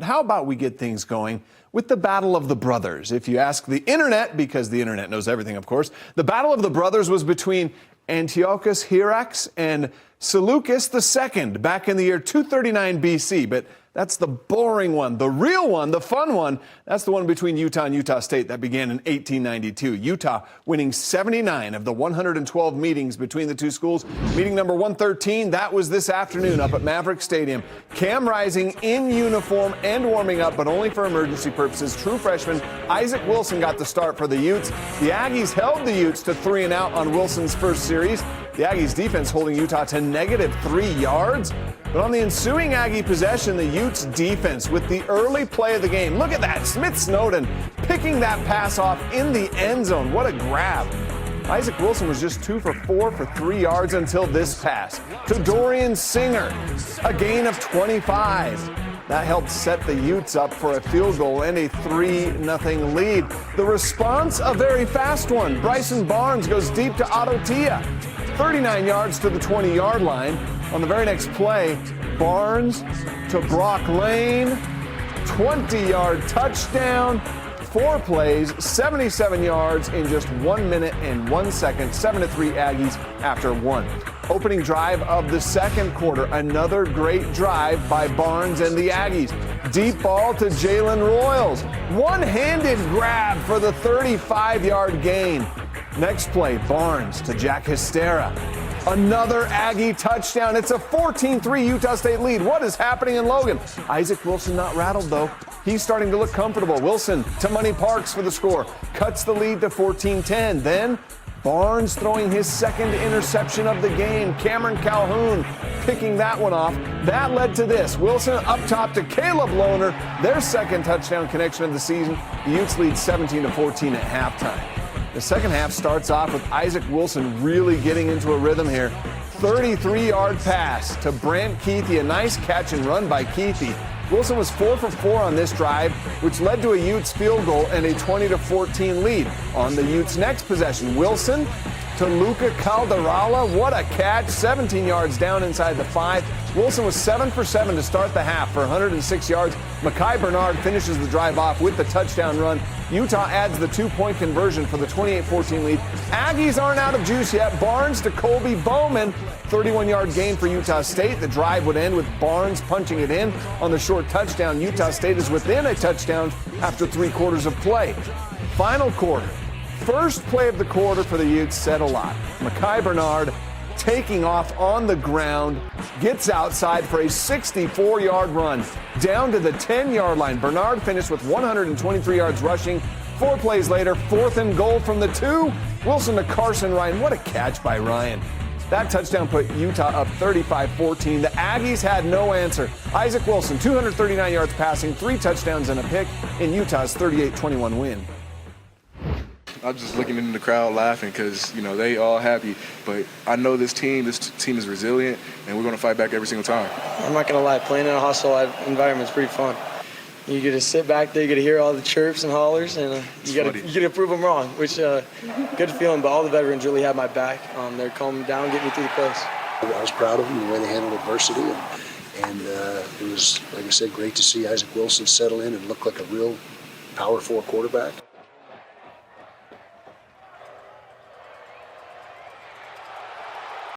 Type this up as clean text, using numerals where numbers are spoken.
But how about we get things going with the Battle of the Brothers? If you ask the internet, because the internet knows everything, of course, the Battle of the Brothers was between Antiochus Hierax and Seleucus II back in the year 239 BC. But that's the boring one. The real one, the fun one, that's the one between Utah and Utah State that began in 1892. Utah winning 79 of the 112 meetings between the two schools. Meeting number 113, that was this afternoon up at Maverick Stadium. Cam Rising in uniform and warming up, but only for emergency purposes. True freshman Isaac Wilson got the start for the Utes. The Aggies held the Utes to 3 and out on Wilson's first series. The Aggies defense holding Utah to -3 yards. But on the ensuing Aggie possession, the Utes defense with the early play of the game. Look at that, Smith Snowden picking that pass off in the end zone. What a grab. Isaac Wilson was just 2 for 4 for 3 yards until this pass to Dorian Singer, a gain of 25. That helped set the Utes up for a field goal and a 3-0 lead. The response, a very fast one. Bryson Barnes goes deep to Adotia, 39 yards to the 20-yard line. On the very next play, Barnes to Brock Lane, 20-yard touchdown, 4 plays, 77 yards in just 1 minute and 1 second, 7-3 Aggies after 1. Opening drive of the second quarter, another great drive by Barnes and the Aggies. Deep ball to Jalen Royals, one-handed grab for the 35-yard gain. Next play, Barnes to Jack Hystera. Another Aggie touchdown. It's a 14-3 Utah State lead. What is happening in Logan? Isaac Wilson not rattled, though. He's starting to look comfortable. Wilson to Money Parks for the score. Cuts the lead to 14-10. Then Barnes throwing his second interception of the game. Cameron Calhoun picking that one off. That led to this. Wilson up top to Caleb Lohner. Their second touchdown connection of the season. The Utes lead 17-14 at halftime. The second half starts off with Isaac Wilson really getting into a rhythm here. 33-yard pass to Brant Keithy. A nice catch and run by Keithy. Wilson was 4 for 4 on this drive, which led to a Utes field goal and a 20-14 lead. On the Utes' next possession, Wilson to Luca Calderala. What a catch, 17 yards down inside the 5. Wilson was 7 for 7 to start the half for 106 yards. Mekhi Bernard finishes the drive off with the touchdown run. Utah adds the 2-point conversion for the 28-14 lead. Aggies aren't out of juice yet. Barnes to Colby Bowman, 31-yard gain for Utah State. The drive would end with Barnes punching it in on the short touchdown. Utah State is within a touchdown after 3 quarters of play. Final quarter. First play of the quarter for the Utes said a lot. Mekhi Bernard taking off on the ground, gets outside for a 64-yard run down to the 10-yard line. Bernard finished with 123 yards rushing. 4 plays later, 4th and goal from the 2. Wilson to Carson Ryan. What a catch by Ryan. That touchdown put Utah up 35-14. The Aggies had no answer. Isaac Wilson, 239 yards passing, 3 touchdowns and a pick in Utah's 38-21 win. I was just looking in the crowd laughing because, they all happy. But I know this team is resilient, and we're going to fight back every single time. I'm not going to lie, playing in a hostile environment is pretty fun. You get to sit back there, you get to hear all the chirps and hollers, and you got to prove them wrong, which good feeling. But all the veterans really had my back. They're calming down, getting me through the plays. I was proud of them, the way they handled adversity, and it was, like I said, great to see Isaac Wilson settle in and look like a real Power 4 quarterback.